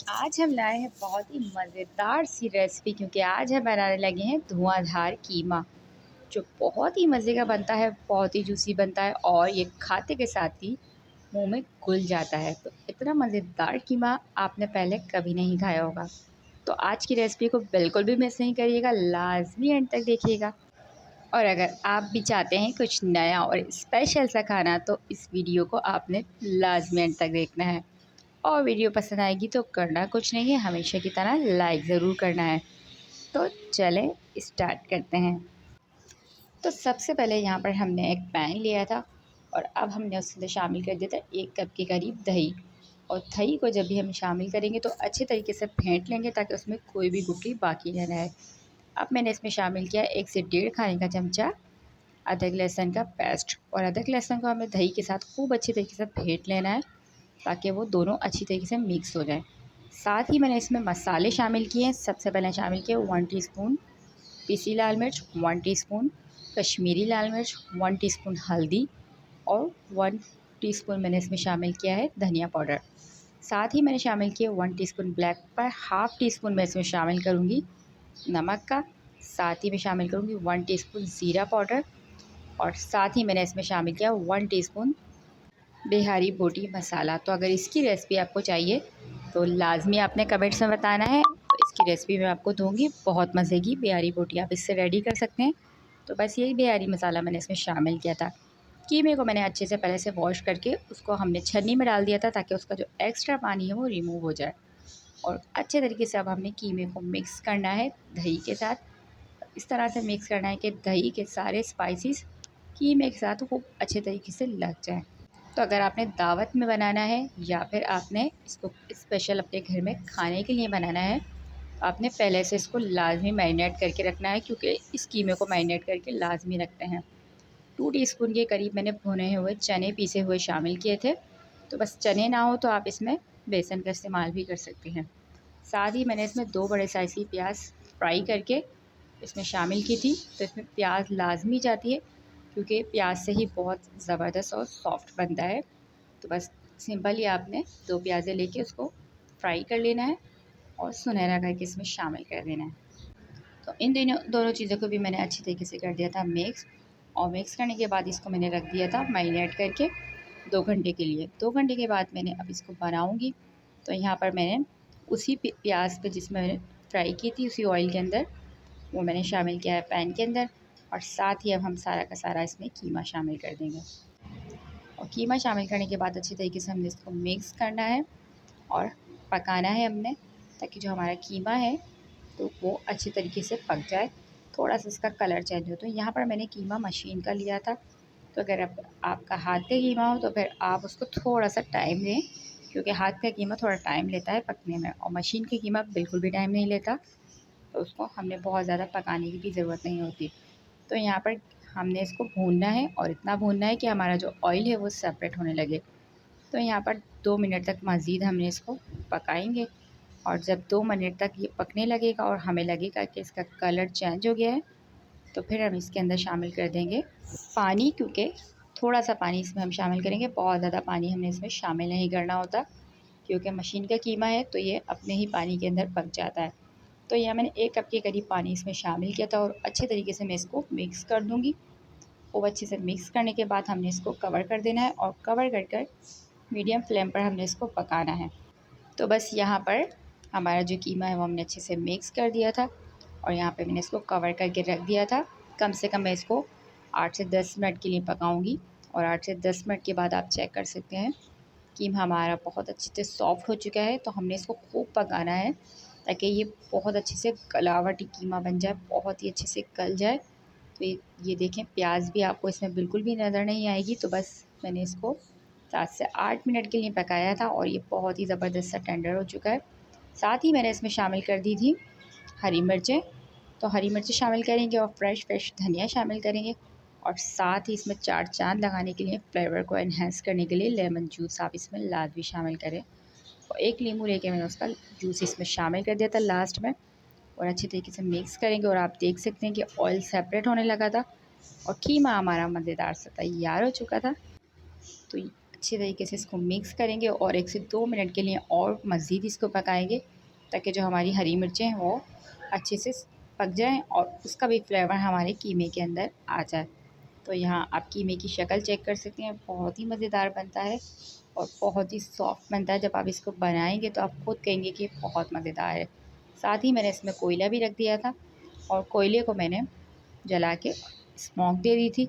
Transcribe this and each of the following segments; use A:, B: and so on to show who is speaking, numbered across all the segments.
A: आज हम लाए हैं बहुत ही मज़ेदार सी रेसिपी क्योंकि आज हम बनाने लगे हैं धुआंधार कीमा जो बहुत ही मज़े का बनता है, बहुत ही जूसी बनता है और ये खाते के साथ ही मुंह में घुल जाता है। तो इतना मज़ेदार कीमा आपने पहले कभी नहीं खाया होगा। तो आज की रेसिपी को बिल्कुल भी मिस नहीं करिएगा, लाजमी एंड तक देखिएगा। और अगर आप भी चाहते हैं कुछ नया और स्पेशल सा खाना तो इस वीडियो को आपने लाजमी एंड तक देखना है। और वीडियो पसंद आएगी तो करना कुछ नहीं है, हमेशा की तरह लाइक ज़रूर करना है। तो चलें स्टार्ट करते हैं। तो सबसे पहले यहाँ पर हमने एक पैन लिया था और अब हमने उसके अंदर शामिल कर दिया था 1 कप के करीब दही। और दही को जब भी हम शामिल करेंगे तो अच्छे तरीके से फेंट लेंगे ताकि उसमें कोई भी गुठली बाकी न रहे। अब मैंने इसमें शामिल किया 1 से 1.5 खाने का चमचा अदरक लहसुन का पेस्ट। और अदरक लहसुन को हमें दही के साथ खूब अच्छी तरीके से फेंट लेना है ताकि वो दोनों अच्छी तरीके से मिक्स हो जाए। साथ ही मैंने इसमें मसाले शामिल किए हैं। सबसे पहले शामिल किया 1 टीस्पून पीसी लाल मिर्च, 1 टीस्पून कश्मीरी लाल मिर्च, 1 टीस्पून हल्दी और 1 टीस्पून मैंने इसमें शामिल किया है धनिया पाउडर। साथ ही मैंने शामिल किया 1 teaspoon black pepper, half teaspoon मैं इसमें शामिल करूँगी नमक का। साथ ही मैं शामिल करूँगी 1 टीस्पून ज़ीरा पाउडर और साथ ही मैंने इसमें शामिल किया 1 टीस्पून बिहारी बोटी मसाला। तो अगर इसकी रेसिपी आपको चाहिए तो लाजमी आपने कमेंट्स में बताना है, तो इसकी रेसिपी मैं आपको दूंगी। बहुत मज़े की बिहारी बोटी आप इससे रेडी कर सकते हैं। तो बस यही बिहारी मसाला मैंने इसमें शामिल किया था। कीमे को मैंने अच्छे से पहले से वॉश करके उसको हमने छन्नी में डाल दिया था ताकि उसका जो एक्स्ट्रा पानी है वो रिमूव हो जाए। और अच्छे तरीके से अब हमने कीमे को मिक्स करना है दही के साथ। इस तरह से मिक्स करना है कि दही के सारे स्पाइसेस कीमे के साथ खूब अच्छे तरीके से लग जाए। तो अगर आपने दावत में बनाना है या फिर आपने इसको स्पेशल अपने घर में खाने के लिए बनाना है, तो आपने पहले से इसको लाजमी मैरिनेट करके रखना है क्योंकि इस कीमे को मैरिनेट करके लाजमी रखते हैं। 2 टीस्पून के करीब मैंने भुने हुए चने पीसे हुए शामिल किए थे। तो बस चने ना हो तो आप इसमें बेसन का इस्तेमाल भी कर सकते हैं। साथ ही मैंने इसमें 2 बड़े साइज़ की प्याज फ्राई करके इसमें शामिल की थी। तो इसमें प्याज लाजमी जाती है क्योंकि प्याज से ही बहुत ज़बरदस्त और सॉफ्ट बनता है। तो बस सिंपल ही आपने 2 प्याज़ें लेके उसको फ्राई कर लेना है और सुनहरा करके इसमें शामिल कर देना है। तो इन दोनों चीज़ों को भी मैंने अच्छी तरीके से कर दिया था मिक्स। और मिक्स करने के बाद इसको मैंने रख दिया था मैरिनेट करके 2 घंटे के लिए। 2 घंटे के बाद मैंने अब इसको बनाऊँगी। तो यहाँ पर मैंने उसी प्याज पे जिसमें मैंने फ्राई की थी उसी ऑयल के अंदर वो मैंने शामिल किया है पैन के अंदर। और साथ ही अब हम सारा का सारा इसमें कीमा शामिल कर देंगे। और कीमा शामिल करने के बाद अच्छी तरीके से हमने इसको मिक्स करना है और पकाना है हमने, ताकि जो हमारा कीमा है तो वो अच्छी तरीके से पक जाए, थोड़ा सा इसका कलर चेंज हो। तो यहाँ पर मैंने कीमा मशीन का लिया था। तो अगर आपका हाथ का कीमा हो तो फिर आप उसको थोड़ा सा टाइम दें क्योंकि हाथ का कीमा थोड़ा टाइम लेता है पकने में और मशीन का कीमा बिल्कुल भी टाइम नहीं लेता। तो उसको हमने बहुत ज़्यादा पकाने की भी ज़रूरत नहीं होती। तो यहाँ पर हमने इसको भूनना है और इतना भूनना है कि हमारा जो ऑयल है वो सेपरेट होने लगे। तो यहाँ पर 2 मिनट तक मज़ीद हमने इसको पकाएंगे। और जब 2 मिनट तक ये पकने लगेगा और हमें लगेगा कि इसका कलर चेंज हो गया है, तो फिर हम इसके अंदर शामिल कर देंगे पानी, क्योंकि थोड़ा सा पानी इसमें हम शामिल करेंगे, बहुत ज़्यादा पानी हमने इसमें शामिल नहीं करना होता क्योंकि मशीन का कीमा है तो ये अपने ही पानी के अंदर पक जाता है। तो यहाँ मैंने 1 कप के करीब पानी इसमें शामिल किया था और अच्छे तरीके से मैं इसको मिक्स कर दूँगी। खूब अच्छे से मिक्स करने के बाद हमने इसको कवर कर देना है और कवर कर कर मीडियम फ्लेम पर हमने इसको पकाना है। तो बस यहाँ पर हमारा जो कीमा है वो हमने अच्छे से मिक्स कर दिया था और यहाँ पे मैंने इसको कवर करके रख दिया था। कम से कम मैं इसको 8 से 10 मिनट के लिए पकाऊंगी और 8 से 10 मिनट के बाद आप चेक कर सकते हैं कीमा हमारा बहुत अच्छे से सॉफ्ट हो चुका है। तो हमने इसको खूब पकाना है ताकि ये बहुत अच्छे से गलावटी कीमा बन जाए, बहुत ही अच्छे से गल जाए। तो ये देखें प्याज भी आपको इसमें बिल्कुल भी नज़र नहीं आएगी। तो बस मैंने इसको 7 से 8 मिनट के लिए पकाया था और ये बहुत ही ज़बरदस्त सा टेंडर हो चुका है। साथ ही मैंने इसमें शामिल कर दी थी हरी मिर्चें। तो हरी मिर्चें शामिल करेंगे और फ्रेश धनिया शामिल करेंगे और साथ ही इसमें 4 चाँद लगाने के लिए फ्लेवर को एनहेंस करने के लिए लेमन जूस आप इसमें लाजमी शामिल करें। और 1 नींबू लेके मैंने उसका जूस इसमें शामिल कर दिया था लास्ट में। और अच्छी तरीके से मिक्स करेंगे और आप देख सकते हैं कि ऑयल सेपरेट होने लगा था और कीमा हमारा मज़ेदार सा तैयार हो चुका था। तो अच्छी अच्छे तरीके से इसको मिक्स करेंगे और 1 से 2 मिनट के लिए और मज़ीद इसको पकाएंगे, ताकि जो हमारी हरी मिर्चें हैं वो अच्छे से पक जाएं और उसका भी फ्लेवर हमारे कीमे के अंदर आ जाए। तो यहाँ आप कीमे की शक्ल चेक कर सकते हैं, बहुत ही मज़ेदार बनता है और बहुत ही सॉफ्ट बनता है। जब आप इसको बनाएंगे तो आप खुद कहेंगे कि बहुत मज़ेदार है। साथ ही मैंने इसमें कोयला भी रख दिया था और कोयले को मैंने जला के स्मोक दे दी थी।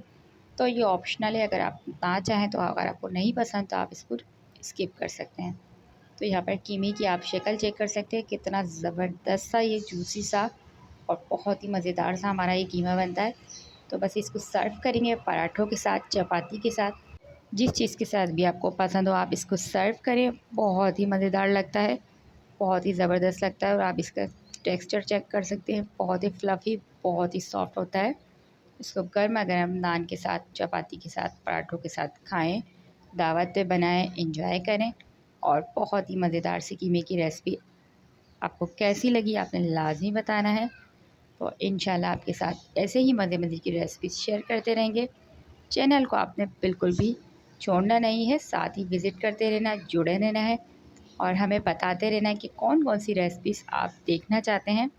A: तो ये ऑप्शनल है, अगर आप ना चाहें तो, अगर आपको नहीं पसंद तो आप इसको स्किप कर सकते हैं। तो यहाँ पर कीमे की आप शक्ल चेक कर सकते हैं, कितना ज़बरदस्त सा ये जूसी सा और बहुत ही मज़ेदार सा हमारा ये कीमा बनता है। तो बस इसको सर्व करेंगे पराठों के साथ, चपाती के साथ, जिस चीज़ के साथ भी आपको पसंद हो आप इसको सर्व करें। बहुत ही मज़ेदार लगता है, बहुत ही ज़बरदस्त लगता है और आप इसका टेक्सचर चेक कर सकते हैं, बहुत ही फ्लफ़ी, बहुत ही सॉफ्ट होता है। इसको गर्मा गर्म नान के साथ, चपाती के साथ, पराठों के साथ खाएं, दावत पे बनाएं, इंजॉय करें। और बहुत ही मज़ेदार सी कीमे की रेसिपी आपको कैसी लगी आपने लाजमी बताना है। तो इंशाल्लाह आपके साथ ऐसे ही मज़े मज़े की रेसिपी शेयर करते रहेंगे। चैनल को आपने बिल्कुल भी छोड़ना नहीं है, साथ ही विज़िट करते रहना, जुड़े रहना है और हमें बताते रहना है कि कौन कौन सी रेसिपीज़ आप देखना चाहते हैं।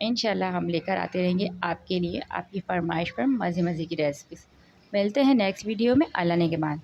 A: इंशाल्लाह हम लेकर आते रहेंगे आपके लिए, आपकी फरमाइश पर मज़े मज़े की रेसिपीज़। मिलते हैं नेक्स्ट वीडियो में। अल्लाह ने के बाद।